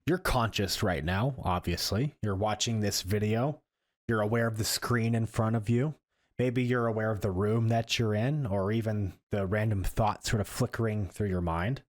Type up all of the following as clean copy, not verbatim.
You're conscious right now, obviously. You're watching this video. You're aware of the screen in front of you. Maybe you're aware of the room that you're in, or even the random thoughts sort of flickering through your mind.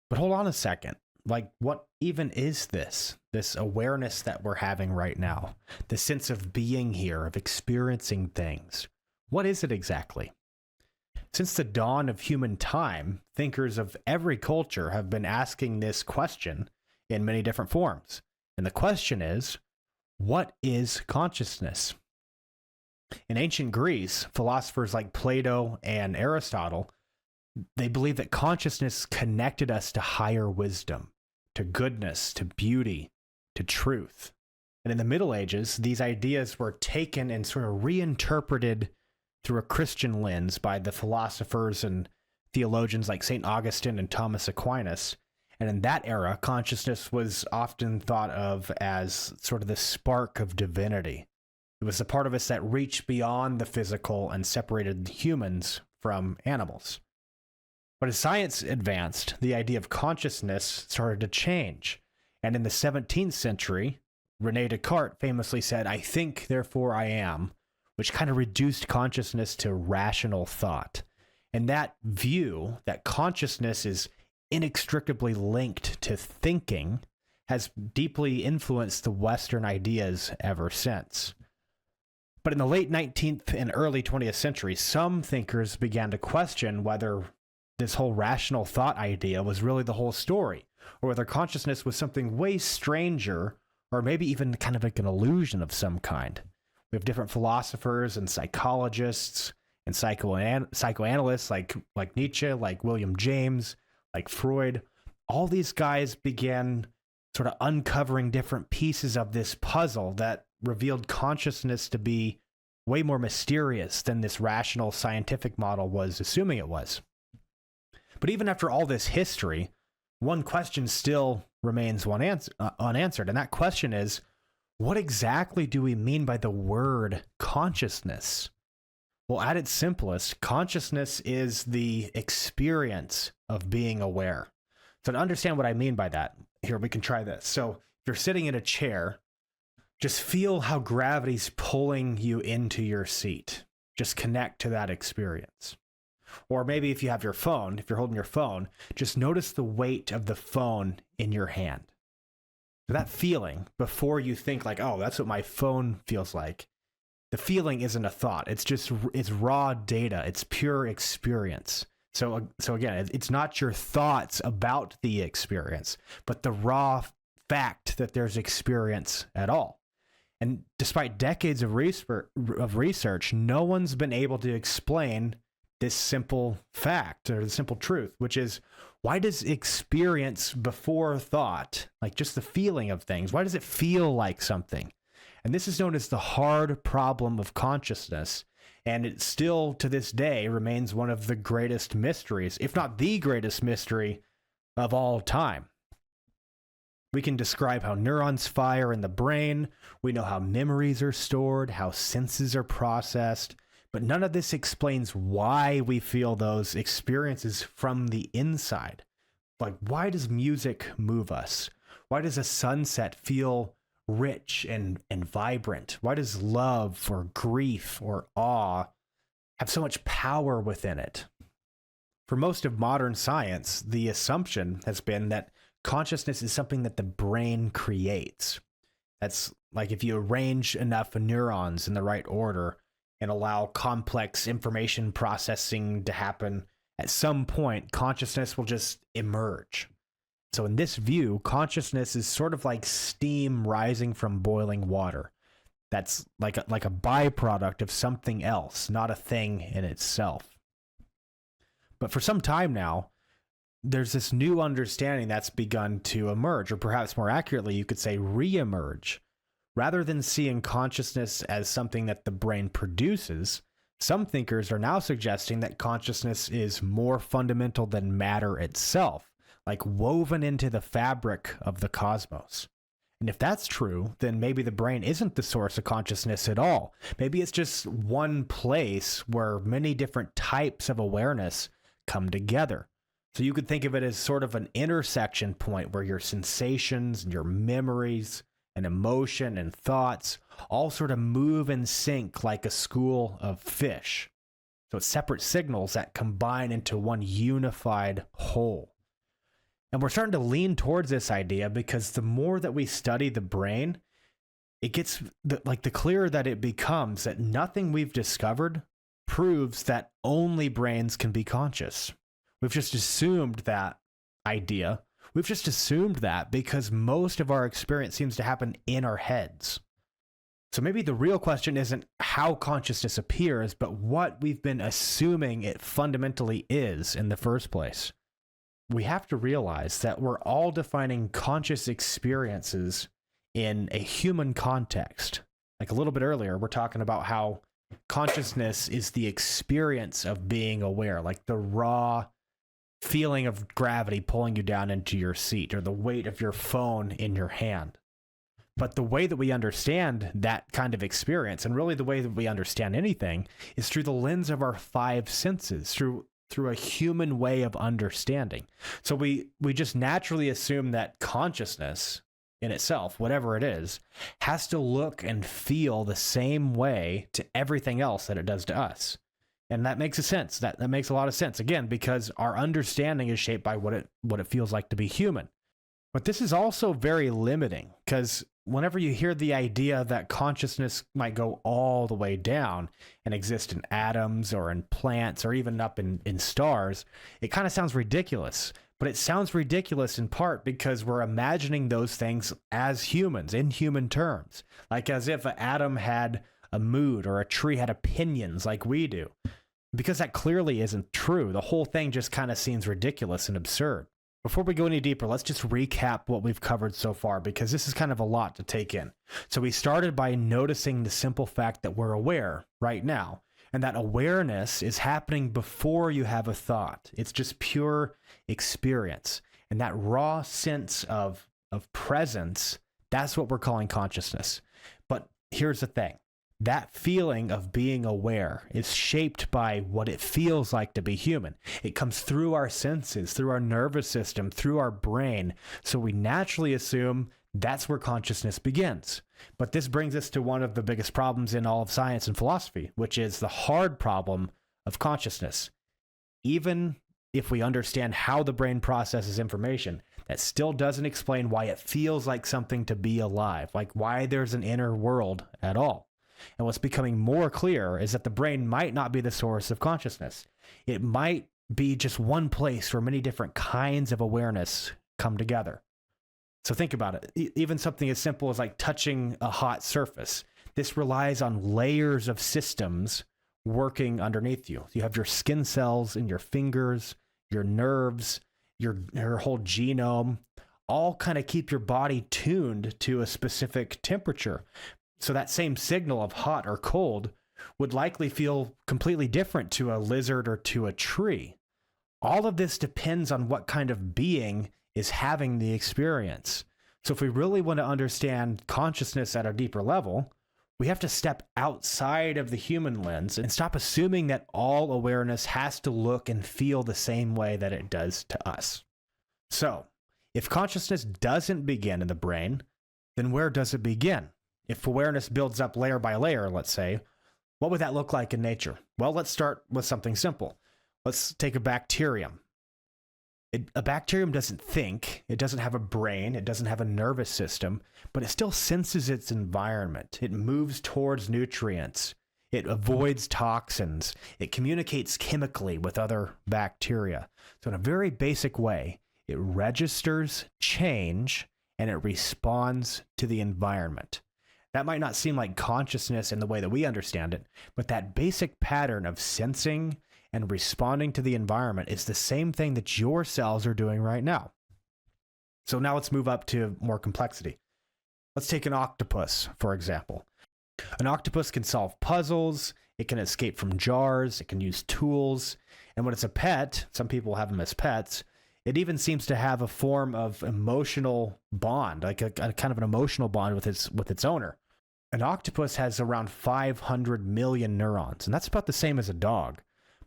But hold on a second. Like, what even is this? This awareness that we're having right now? The sense of being here, of experiencing things. What is it exactly? Since the dawn of human time, thinkers of every culture have been asking this question in many different forms. And the question is, what is consciousness? In ancient Greece, philosophers like Plato and Aristotle, they believed that consciousness connected us to higher wisdom, to goodness, to beauty, to truth. And in the Middle Ages, these ideas were taken and sort of reinterpreted through a Christian lens by the philosophers and theologians like St. Augustine and Thomas Aquinas. And in that era, consciousness was often thought of as sort of the spark of divinity. It was the part of us that reached beyond the physical and separated humans from animals. But as science advanced, the idea of consciousness started to change. And in the 17th century, René Descartes famously said, "I think, therefore I am," which kind of reduced consciousness to rational thought. And that view, that consciousness is inextricably linked to thinking, has deeply influenced the Western ideas ever since. But in the late 19th and early 20th century, some thinkers began to question whether this whole rational thought idea was really the whole story, or whether consciousness was something way stranger, or maybe even kind of like an illusion of some kind. We have different philosophers and psychologists and psychoanalysts like Nietzsche, like William James, like Freud. All these guys began sort of uncovering different pieces of this puzzle that revealed consciousness to be way more mysterious than this rational scientific model was assuming it was. But even after all this history, one question still remains unanswered, and that question is, what exactly do we mean by the word consciousness? Well, at its simplest, consciousness is the experience of being aware. So to understand what I mean by that, here, we can try this. So if you're sitting in a chair, just feel how gravity's pulling you into your seat. Just connect to that experience. Or maybe if you have your phone, if you're holding your phone, just notice the weight of the phone in your hand. That feeling, before you think like, oh, that's what my phone feels like, the feeling isn't a thought. It's raw data. It's pure experience. So again, it's not your thoughts about the experience, but the raw fact that there's experience at all. And despite decades of research, no one's been able to explain this simple fact or the simple truth, which is, why does experience before thought, like just the feeling of things, why does it feel like something? And this is known as the hard problem of consciousness. And it still, to this day, remains one of the greatest mysteries, if not the greatest mystery of all time. We can describe how neurons fire in the brain. We know how memories are stored, how senses are processed. But none of this explains why we feel those experiences from the inside. Like, why does music move us? Why does a sunset feel rich and vibrant? Why does love or grief or awe have so much power within it? For most of modern science, the assumption has been that consciousness is something that the brain creates. That's like if you arrange enough neurons in the right order and allow complex information processing to happen, at some point, consciousness will just emerge. So in this view, consciousness is sort of like steam rising from boiling water. That's like a byproduct of something else, not a thing in itself. But for some time now, there's this new understanding that's begun to emerge, or perhaps more accurately, you could say re-emerge. Rather than seeing consciousness as something that the brain produces, some thinkers are now suggesting that consciousness is more fundamental than matter itself, like woven into the fabric of the cosmos. And if that's true, then maybe the brain isn't the source of consciousness at all. Maybe it's just one place where many different types of awareness come together. So you could think of it as sort of an intersection point where your sensations and your memories and emotion and thoughts all sort of move in sync like a school of fish. So it's separate signals that combine into one unified whole. And we're starting to lean towards this idea because the more that we study the brain, it gets the clearer that it becomes that nothing we've discovered proves that only brains can be conscious. We've just assumed that idea. We've just assumed that because most of our experience seems to happen in our heads. So maybe the real question isn't how consciousness appears, but what we've been assuming it fundamentally is in the first place. We have to realize that we're all defining conscious experiences in a human context. Like a little bit earlier, we're talking about how consciousness is the experience of being aware, like the raw feeling of gravity pulling you down into your seat or the weight of your phone in your hand. But the way that we understand that kind of experience, and really the way that we understand anything, is through the lens of our five senses, through a human way of understanding. So we just naturally assume that consciousness in itself, whatever it is, has to look and feel the same way to everything else that it does to us. And that makes sense. That makes a lot of sense, again, because our understanding is shaped by what it feels like to be human. But this is also very limiting, because whenever you hear the idea that consciousness might go all the way down and exist in atoms or in plants or even up in stars, it kind of sounds ridiculous. But it sounds ridiculous in part because we're imagining those things as humans, in human terms, like as if an atom had a mood or a tree had opinions like we do. Because that clearly isn't true. The whole thing just kind of seems ridiculous and absurd. Before we go any deeper, let's just recap what we've covered so far, because this is kind of a lot to take in. So we started by noticing the simple fact that we're aware right now, and that awareness is happening before you have a thought. It's just pure experience. And that raw sense of presence, that's what we're calling consciousness. But here's the thing. That feeling of being aware is shaped by what it feels like to be human. It comes through our senses, through our nervous system, through our brain. So we naturally assume that's where consciousness begins. But this brings us to one of the biggest problems in all of science and philosophy, which is the hard problem of consciousness. Even if we understand how the brain processes information, that still doesn't explain why it feels like something to be alive, like why there's an inner world at all. And what's becoming more clear is that the brain might not be the source of consciousness. It might be just one place where many different kinds of awareness come together. So think about it. Even something as simple as like touching a hot surface. This relies on layers of systems working underneath you. You have your skin cells in your fingers, your nerves, your whole genome, all kind of keep your body tuned to a specific temperature. So that same signal of hot or cold would likely feel completely different to a lizard or to a tree. All of this depends on what kind of being is having the experience. So if we really want to understand consciousness at a deeper level, we have to step outside of the human lens and stop assuming that all awareness has to look and feel the same way that it does to us. So if consciousness doesn't begin in the brain, then where does it begin? If awareness builds up layer by layer, let's say, what would that look like in nature? Well, let's start with something simple. Let's take a bacterium. A bacterium doesn't think, it doesn't have a brain, it doesn't have a nervous system, but it still senses its environment. It moves towards nutrients. It avoids toxins. It communicates chemically with other bacteria. So in a very basic way, it registers change and it responds to the environment. That might not seem like consciousness in the way that we understand it, but that basic pattern of sensing and responding to the environment is the same thing that your cells are doing right now. So now let's move up to more complexity. Let's take an octopus, for example. An octopus can solve puzzles, it can escape from jars, it can use tools, and when it's a pet, some people have them as pets, it even seems to have a form of emotional bond, like a kind of an emotional bond with its owner. An octopus has around 500 million neurons, and that's about the same as a dog.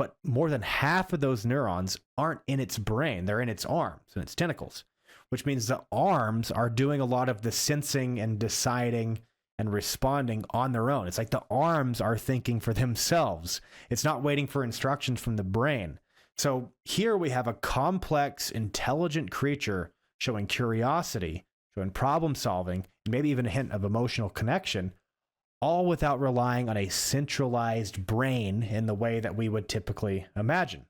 but more than half of those neurons aren't in its brain. They're in its arms and its tentacles, which means the arms are doing a lot of the sensing and deciding and responding on their own. It's like the arms are thinking for themselves. It's not waiting for instructions from the brain. So here we have a complex, intelligent creature showing curiosity, showing problem solving, and maybe even a hint of emotional connection, all without relying on a centralized brain in the way that we would typically imagine.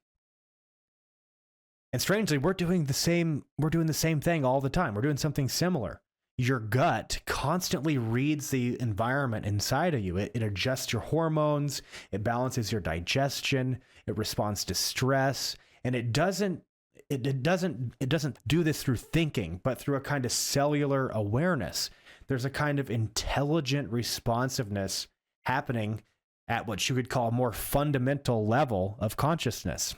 And strangely, we're doing the same thing all the time. We're doing something similar. Your gut constantly reads the environment inside of you. It adjusts your hormones, it balances your digestion, it responds to stress, and it doesn't do this through thinking, but through a kind of cellular awareness. There's a kind of intelligent responsiveness happening at what you could call a more fundamental level of consciousness.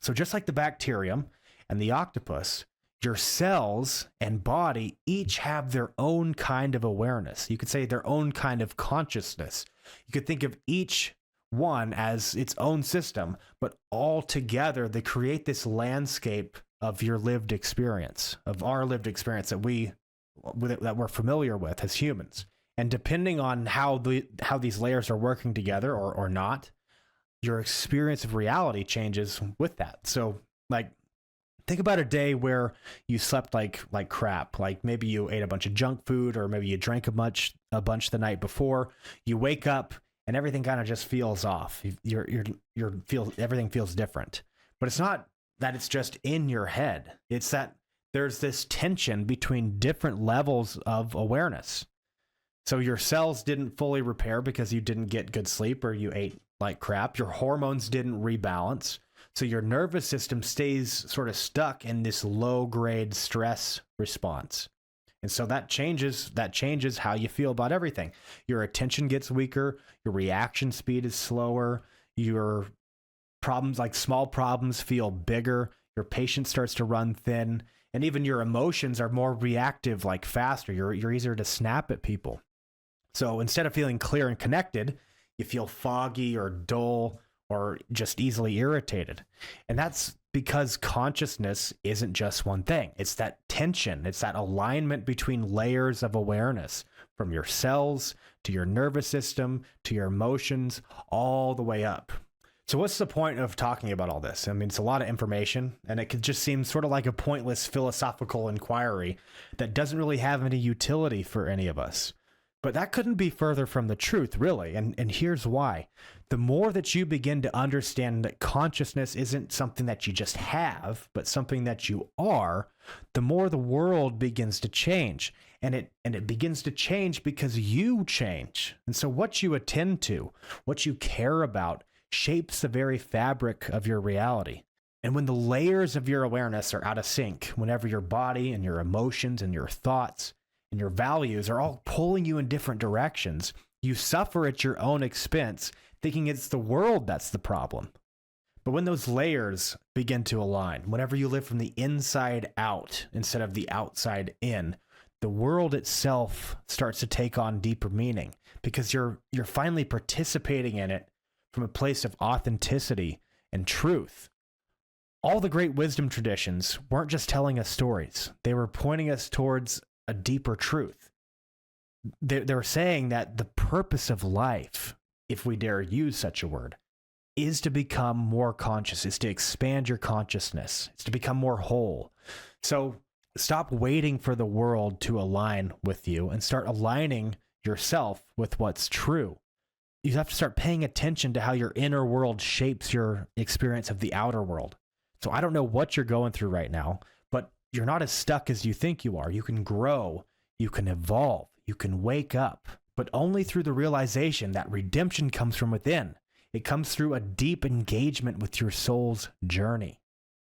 So just like the bacterium and the octopus, your cells and body each have their own kind of awareness. You could say their own kind of consciousness. You could think of each one as its own system, but all together they create this landscape of your lived experience, of our lived experience that we're familiar with as humans. And depending on how these layers are working together or not, your experience of reality changes with that. So like, think about a day where you slept like crap. Like maybe you ate a bunch of junk food, or maybe you drank a bunch the night before. You wake up and everything kind of just feels off. Everything feels different. But it's not that it's just in your head. It's that there's this tension between different levels of awareness. So your cells didn't fully repair because you didn't get good sleep or you ate like crap. Your hormones didn't rebalance. So your nervous system stays sort of stuck in this low-grade stress response. And so that changes how you feel about everything. Your attention gets weaker, your reaction speed is slower, your problems, like small problems, feel bigger, your patience starts to run thin, and even your emotions are more reactive, like faster. You're easier to snap at people. So instead of feeling clear and connected, you feel foggy or dull, or just easily irritated. And that's because consciousness isn't just one thing. It's that tension. It's that alignment between layers of awareness, from your cells to your nervous system to your emotions, all the way up. So what's the point of talking about all this? I mean, it's a lot of information, and it could just seem sort of like a pointless philosophical inquiry that doesn't really have any utility for any of us. But that couldn't be further from the truth, really. And here's why. The more that you begin to understand that consciousness isn't something that you just have, but something that you are, the more the world begins to change. And it begins to change because you change. And so what you attend to, what you care about, shapes the very fabric of your reality. And when the layers of your awareness are out of sync, whenever your body and your emotions and your thoughts and your values are all pulling you in different directions, you suffer at your own expense, thinking it's the world that's the problem. But when those layers begin to align, whenever you live from the inside out instead of the outside in, the world itself starts to take on deeper meaning, because you're finally participating in it from a place of authenticity and truth. All the great wisdom traditions weren't just telling us stories. They were pointing us towards a deeper truth. They were saying that the purpose of life, if we dare use such a word, is to become more conscious, is to expand your consciousness, it's to become more whole. So stop waiting for the world to align with you and start aligning yourself with what's true. You have to start paying attention to how your inner world shapes your experience of the outer world. So I don't know what you're going through right now, but you're not as stuck as you think you are. You can grow, you can evolve, you can wake up, but only through the realization that redemption comes from within. It comes through a deep engagement with your soul's journey.